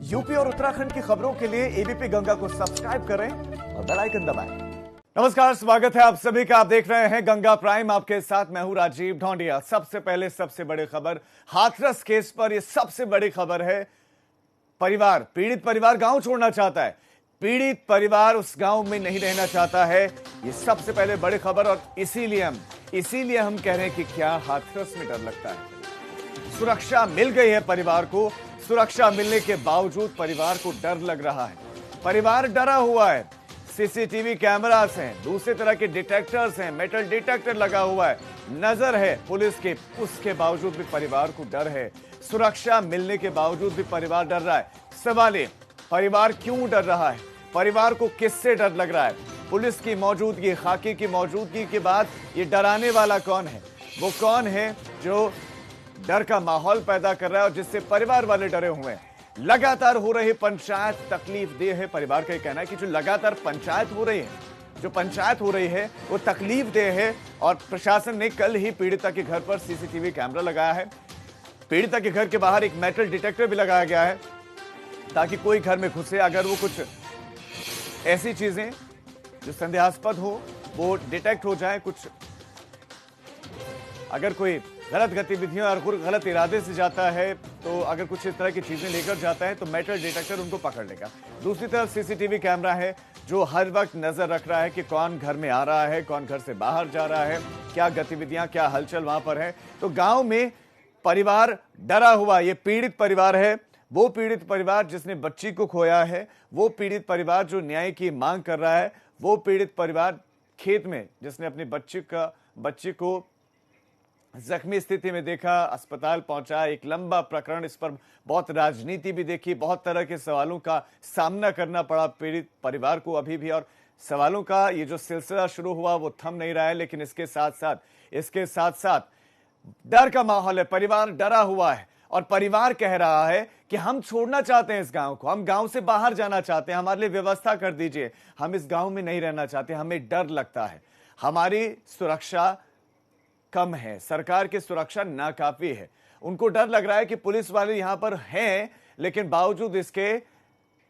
UP और उत्तराखंड की खबरों के लिए एबीपी गंगा को सब्सक्राइब करें और बेल आइकन दबाएं। नमस्कार, स्वागत है आप सभी का। आप देख रहे हैं गंगा प्राइम, आपके साथ मैं हूं राजीव ढोंडिया। सबसे पहले सबसे बड़ी खबर, हाथरस केस पर यह सबसे बड़ी खबर है। पीड़ित परिवार गांव छोड़ना चाहता है। पीड़ित परिवार उस गांव में नहीं रहना चाहता है। ये सबसे पहले बड़ी खबर, और इसीलिए हम कह रहे हैं कि क्या हाथरस में डर लगता है। सुरक्षा मिल गई है परिवार को। सुरक्षा मिलने के बावजूद परिवार को डर लग रहा है। परिवार डरा हुआ है। सीसीटीवी कैमरास हैं, दूसरे तरह के डिटेक्टर्स हैं, मेटल डिटेक्टर लगा हुआ है, नजर है पुलिस के, उसके बावजूद भी परिवार को डर है। सुरक्षा मिलने के बावजूद भी परिवार डर रहा है। सवाल है, परिवार क्यों डर रहा है? परिवार को किससे डर लग रहा है? पुलिस की मौजूदगी, खाकी की मौजूदगी के बाद ये डराने वाला कौन है? वो कौन है जो डर का माहौल पैदा कर रहा है और जिससे परिवार वाले डरे हुए हैं? लगातार हो रही पंचायत तकलीफ देह है। परिवार का कहना है कि जो लगातार पंचायत हो रही है वो तकलीफ देह है। और प्रशासन ने कल ही पीड़िता के घर पर सीसीटीवी कैमरा लगाया है। पीड़िता के घर के बाहर एक मेटल डिटेक्टर भी लगाया गया है ताकि कोई घर में घुसे, अगर वो कुछ ऐसी चीजें जो संदेहास्पद हो वो डिटेक्ट हो जाए। कुछ अगर कोई गलत गतिविधियां और गलत इरादे से जाता है, तो अगर कुछ इस तरह की चीजें लेकर जाता है तो मेटल डिटेक्टर उनको पकड़ लेगा। दूसरी तरफ सीसीटीवी कैमरा है जो हर वक्त नजर रख रहा है कि कौन घर में आ रहा है, कौन घर से बाहर जा रहा है, क्या गतिविधियां, क्या हलचल वहां पर है। तो गांव में परिवार डरा हुआ। ये पीड़ित परिवार है, वो पीड़ित परिवार जिसने बच्ची को खोया है, वो पीड़ित परिवार जो न्याय की मांग कर रहा है, वो पीड़ित परिवार खेत में जिसने अपनी बच्ची को जख्मी स्थिति में देखा, अस्पताल पहुंचा। एक लंबा प्रकरण, इस पर बहुत राजनीति भी देखी, बहुत तरह के सवालों का सामना करना पड़ा पीड़ित परिवार को अभी भी। और सवालों का ये जो सिलसिला शुरू हुआ वो थम नहीं रहा है, लेकिन इसके साथ साथ डर का माहौल है। परिवार डरा हुआ है और परिवार कह रहा है कि हम छोड़ना चाहते हैं इस गांव को, हम गांव से बाहर जाना चाहते हैं, हमारे लिए व्यवस्था कर दीजिए, हम इस गांव में नहीं रहना चाहते, हमें डर लगता है, हमारी सुरक्षा कम है, सरकार की सुरक्षा नाकाफी है। उनको डर लग रहा है कि पुलिस वाले यहां पर हैं, लेकिन बावजूद इसके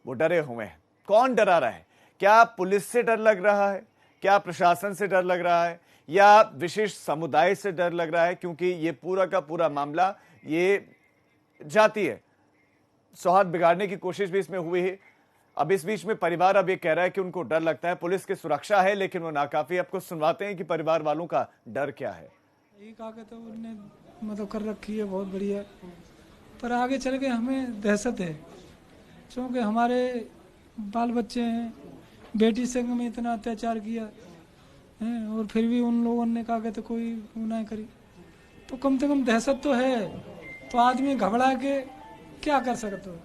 वो डरे हुए हैं। कौन डरा रहा है? क्या पुलिस से डर लग रहा है? क्या प्रशासन से डर लग रहा है? या विशेष समुदाय से डर लग रहा है? क्योंकि ये पूरा का पूरा मामला ये जाती है सौहार्द बिगाड़ने की कोशिश भी इसमें हुई है। अब इस बीच में परिवार अब ये कह रहा है कि उनको डर लगता है, पुलिस की सुरक्षा है लेकिन वो नाकाफी। आपको सुनवाते हैं कि परिवार वालों का डर क्या है। यही कहा कि तो उन्होंने मतलब कर रखी है, बहुत बढ़िया, पर आगे चल के हमें दहशत है क्योंकि हमारे बाल बच्चे हैं, बेटी संग में इतना अत्याचार किया है और फिर भी उन लोगों ने कहा कि तो कोई वो ना करी, तो कम से कम दहशत तो है। तो आदमी घबरा के क्या कर सकते हो,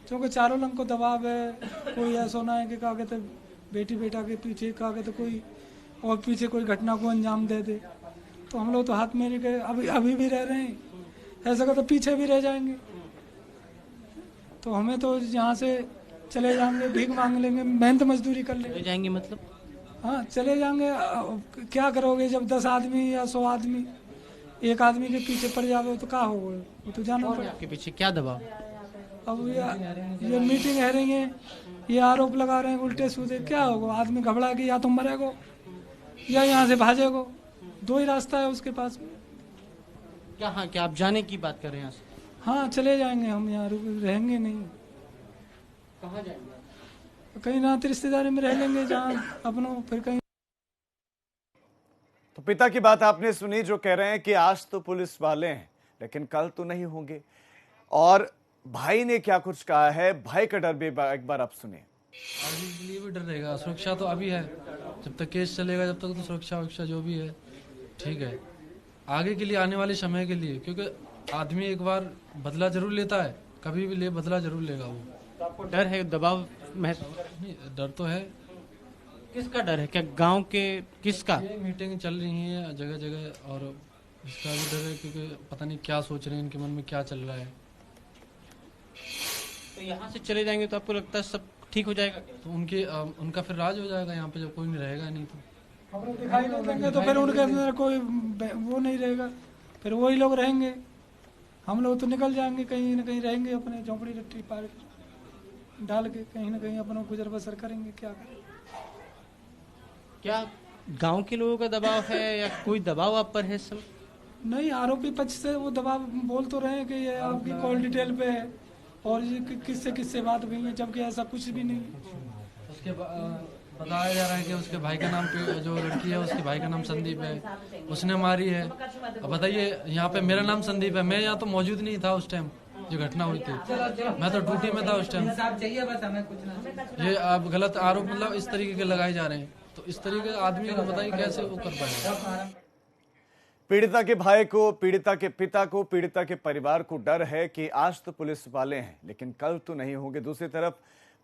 क्योंकि चारों लंग को दबाव है। कोई ऐसा ना है कि कहा तो बेटी बेटा के पीछे कहा तो कोई और पीछे कोई घटना को अंजाम दे दे, तो हम लोग तो हाथ में नहीं गए, अभी भी रह रहे हैं, ऐसा का तो पीछे भी रह जाएंगे। तो हमें तो यहाँ से चले जाएंगे, भीख मांग लेंगे, मेहनत मजदूरी कर लेंगे। जाएंगे मतलब? हाँ चले जाएंगे। क्या करोगे जब 10 आदमी या 100 आदमी एक आदमी के पीछे पड़ जाओगे तो क्या होगा? वो तो जाना पड़ेगा। आपके पीछे क्या दबाव? अब ये मीटिंग है रही है, ये आरोप लगा रहे हैं उल्टे सीधे, क्या होगा? आदमी घबरा के या तो मरेगा या यहाँ से भागेगा, दो ही रास्ता है उसके पास में। क्या आप जाने की बात कर रहे हैं यहाँ से? हाँ चले जाएंगे हम, यहाँ रहेंगे नहीं। कहाँ जाएंगे? कहीं नात रिश्तेदारी में रह लेंगे जहाँ अपनों, फिर कहीं। तो पिता की बात आपने सुनी जो कह रहे हैं कि आज तो पुलिस वाले हैं लेकिन कल तो नहीं होंगे। और भाई ने क्या कुछ कहा है, भाई का डर भी एक बार आप सुनिए। आगे के लिए भी डर रहेगा, सुरक्षा तो अभी है, जब तक केस चलेगा जब तक तो सुरक्षा जो भी है ठीक है। आगे के लिए, आने वाले समय के लिए, क्योंकि आदमी एक बार बदला जरूर लेता है, कभी भी ले बदला जरूर लेगा वो। तो आपको डर है, दबाव महसूस? नहीं, डर तो है। किसका डर है? क्या गांव के किसका? ये मीटिंग चल रही है जगह जगह और इसका भी डर है क्योंकि पता नहीं क्या सोच रहे हैं, इनके मन में क्या चल रहा है। तो यहाँ से चले जाएंगे तो आपको लगता है सब ठीक हो जाएगा? तो उनका फिर राज हो जाएगा यहाँ पे, जब कोई नहीं रहेगा नहीं तो। दिखाई नहीं देंगे तो फिर उनके अंदर कोई वो नहीं रहेगा, फिर वही लोग रहेंगे। हम लोग तो निकल जाएंगे, कहीं ना कहीं रहेंगे, अपने झोंपड़ी रट्टी पार डाल के कहीं ना कहीं अपना गुजर बसर करेंगे। क्या करें? क्या गांव के लोगों का दबाव है या कोई दबाव आप पर है इस समय? नहीं, आरोपी पक्ष से वो दबाव बोल तो रहे हैं कि ये आपकी कॉल डिटेल पे है और ये किससे बात हुई है, जबकि ऐसा कुछ भी नहीं। उसके बताया जा रहा है कि उसके भाई का नाम, जो लड़की है उसके भाई का नाम संदीप है, उसने मारी है। अब बताइए, यहाँ पे मेरा नाम संदीप है, मैं यहाँ तो मौजूद नहीं था उस टाइम जो घटना हुई थी, मैं तो ड्यूटी में था उस टाइम। ये अब गलत आरोप मतलब इस तरीके के लगाए जा रहे हैं, तो इस तरीके के आदमी को बताइए कैसे वो कर पाएगा। पीड़िता के भाई को, पीड़िता के पिता को, पीड़िता के परिवार को डर है कि आज तो पुलिस वाले हैं लेकिन कल तो नहीं होंगे। दूसरी तरफ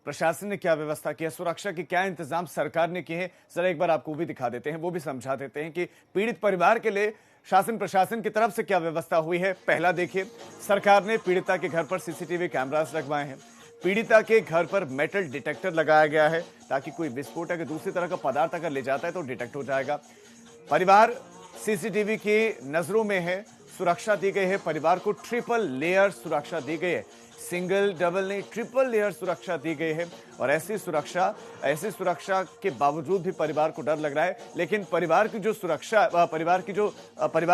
प्रशासन ने क्या व्यवस्था की है, सुरक्षा के क्या इंतजाम सरकार ने किए हैं, जरा एक बार आपको भी दिखा देते हैं, वो भी समझा देते हैं कि पीड़ित परिवार के लिए शासन प्रशासन की तरफ से क्या व्यवस्था हुई है। पहला देखिए, सरकार ने पीड़िता के घर पर सीसीटीवी कैमरास लगवाए हैं। पीड़िता के घर पर मेटल डिटेक्टर लगाया गया है ताकि कोई विस्फोट अगर दूसरी तरह का पदार्थ अगर ले जाता है तो डिटेक्ट हो जाएगा। परिवार सीसीटीवी की नजरों में है, सुरक्षा दी गई है। परिवार को ट्रिपल लेयर सुरक्षा दी गई है, सिंगल डबल नहीं ट्रिपल लेयर सुरक्षा दी गई है। और ऐसी सुरक्षा के बावजूद भी परिवार को डर लग रहा है। लेकिन परिवार की जो सुरक्षा, परिवार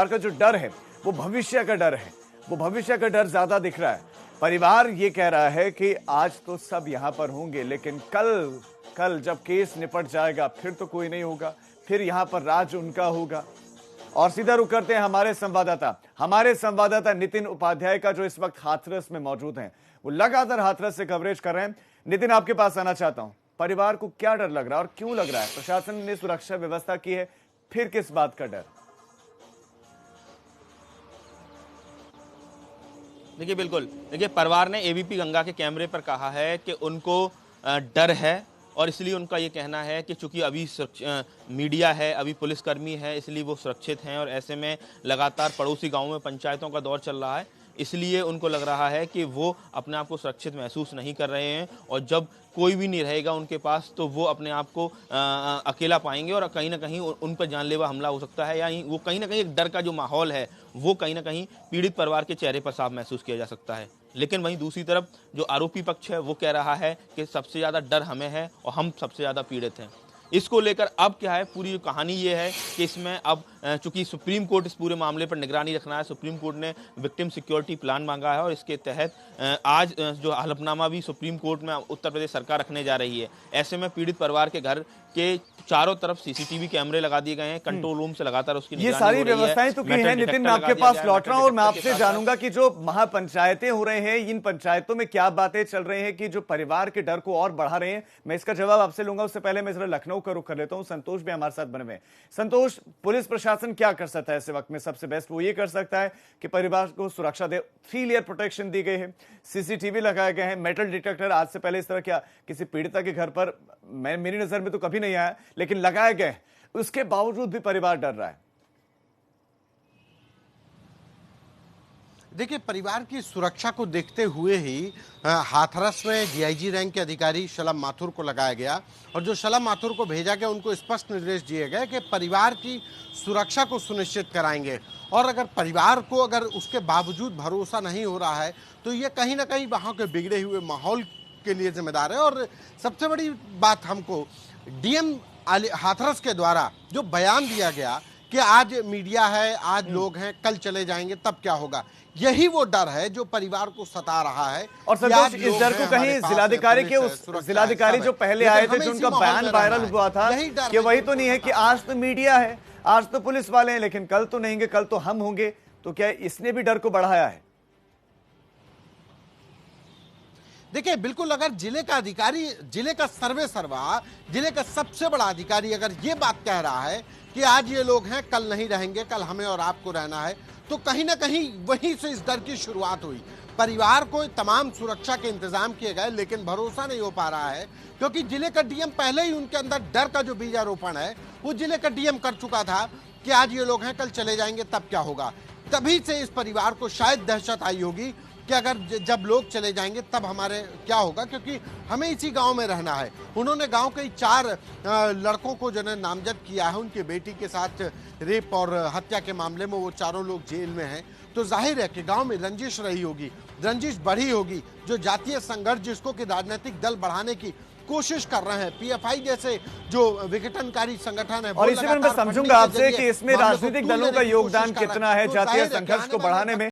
का जो डर है वो भविष्य का डर है, वो भविष्य का डर ज्यादा दिख रहा है। परिवार ये कह रहा है कि आज तो सब यहां पर होंगे लेकिन कल जब केस निपट जाएगा फिर तो कोई नहीं होगा, फिर यहां पर राज उनका होगा। और सीधा रुक करते हैं हमारे संवाददाता नितिन उपाध्याय का, जो इस वक्त हाथरस में मौजूद हैं। वो लगातार हाथरस से कवरेज कर रहे हैं। नितिन, आपके पास आना चाहता हूं, परिवार को क्या डर लग रहा है और क्यों लग रहा है? प्रशासन ने सुरक्षा व्यवस्था की है, फिर किस बात का डर? देखिए, बिल्कुल देखिए, परिवार ने एबीपी गंगा के कैमरे पर कहा है कि उनको डर है और इसलिए उनका ये कहना है कि चूंकि अभी मीडिया है, अभी पुलिसकर्मी है, इसलिए वो सुरक्षित हैं। और ऐसे में लगातार पड़ोसी गांवों में पंचायतों का दौर चल रहा है, इसलिए उनको लग रहा है कि वो अपने आप को सुरक्षित महसूस नहीं कर रहे हैं। और जब कोई भी नहीं रहेगा उनके पास तो वो अपने आप को अकेला पाएंगे और कहीं ना कहीं उन पर जानलेवा हमला हो सकता है, या वो कहीं ना कहीं एक डर का जो माहौल है वो कहीं ना कहीं पीड़ित परिवार के चेहरे पर साफ महसूस किया जा सकता है। लेकिन वहीं दूसरी तरफ जो आरोपी पक्ष है वो कह रहा है कि सबसे ज़्यादा डर हमें है और हम सबसे ज़्यादा पीड़ित हैं। इसको लेकर अब क्या है, पूरी कहानी ये है कि इसमें अब चूंकि सुप्रीम कोर्ट इस पूरे मामले पर निगरानी रखना है, सुप्रीम कोर्ट ने विक्टिम सिक्योरिटी प्लान मांगा है और इसके तहत आज जो हलफनामा भी सुप्रीम कोर्ट में उत्तर प्रदेश सरकार रखने जा रही है। ऐसे में पीड़ित परिवार के घर के चारों तरफ सीसीटीवी कैमरे लगा दिए गए हैं, कंट्रोल रूम से लगातार उसकी ये सारी व्यवस्थाएं तो की है। नितिन, मैं आपके पास लौट रहा हूं और मैं आपसे जानूंगा कि जो महापंचायतें हो रहे हैं, इन पंचायतों में क्या बातें चल रही हैं कि जो परिवार के डर को और बढ़ा रहे हैं। मैं इसका जवाब आपसे लूंगा, उससे पहले मैं जरा लखनऊ का रुख कर लेता हूं। संतोष भी हमारे साथ बने हुए। संतोष, पुलिस प्रशासन क्या कर सकता है ऐसे वक्त में? सबसे बेस्ट वो ये कर सकता है कि परिवार को सुरक्षा दे। 3 लेयर प्रोटेक्शन दी गई है, सीसीटीवी लगाए गए हैं, मेटल डिटेक्टर आज से पहले इस तरह क्या किसी पीड़िता के घर पर मेरी नजर में तो कभी नहीं आया, लेकिन लगाए गए। उसके बावजूद भी परिवार डर रहा है। देखिए, परिवार की सुरक्षा को देखते हुए ही हाथरस में डीआईजी रैंक के अधिकारी शलभ माथुर को लगाया गया और जो शलभ माथुर को भेजा गया उनको स्पष्ट निर्देश दिए गए कि परिवार की सुरक्षा को सुनिश्चित कराएंगे। और अगर परिवार को अगर उसके बावजूद भरोसा नहीं हो रहा है तो ये कहीं ना कहीं वहाँ के बिगड़े हुए माहौल के लिए जिम्मेदार है। और सबसे बड़ी बात हमको डीएम हाथरस के द्वारा जो बयान दिया गया कि आज मीडिया है, आज लोग हैं, कल चले जाएंगे तब क्या होगा, यही वो डर है जो परिवार को सता रहा है। और संतोष, इस डर को कहीं जिलाधिकारी जो पहले आए थे, जो उनका बयान वायरल हुआ था कि वही तो नहीं है कि आज तो मीडिया है, आज तो पुलिस वाले हैं, लेकिन कल तो नहीं होंगे, कल तो हम होंगे, तो क्या इसने भी डर को बढ़ाया है? देखिए, बिल्कुल, अगर जिले का अधिकारी, जिले का सर्वा, जिले का सबसे बड़ा अधिकारी अगर ये बात कह रहा है कि आज ये लोग हैं, कल नहीं रहेंगे, कल हमें और आपको रहना है, तो कहीं ना कहीं वहीं से इस डर की शुरुआत हुई। परिवार को तमाम सुरक्षा के इंतजाम किए गए लेकिन भरोसा नहीं हो पा रहा है क्योंकि जिले का डीएम पहले ही उनके अंदर डर का जो बीजारोपण है वो जिले का डीएम कर चुका था कि आज ये लोग हैं, कल चले जाएंगे तब क्या होगा। तभी से इस परिवार को शायद दहशत आई होगी कि अगर जब लोग चले जाएंगे तब हमारे क्या होगा, क्योंकि हमें इसी गांव में रहना है। उन्होंने गांव के 4 लड़कों को जो नामजद किया है, उनकी बेटी के साथ रेप और हत्या के मामले में वो चारों लोग जेल में हैं। तो जाहिर है कि गांव में रंजिश रही होगी, रंजिश बढ़ी होगी। जो जातीय संघर्ष जिसको कि राजनीतिक दल बढ़ाने की कोशिश कर रहे हैं, पीएफआई जैसे जो विघटनकारी संगठन है, और इसी में मैं समझूंगा आपसे कि इसमें राजनीतिक दलों का योगदान कितना है जातीय संघर्ष को बढ़ाने में।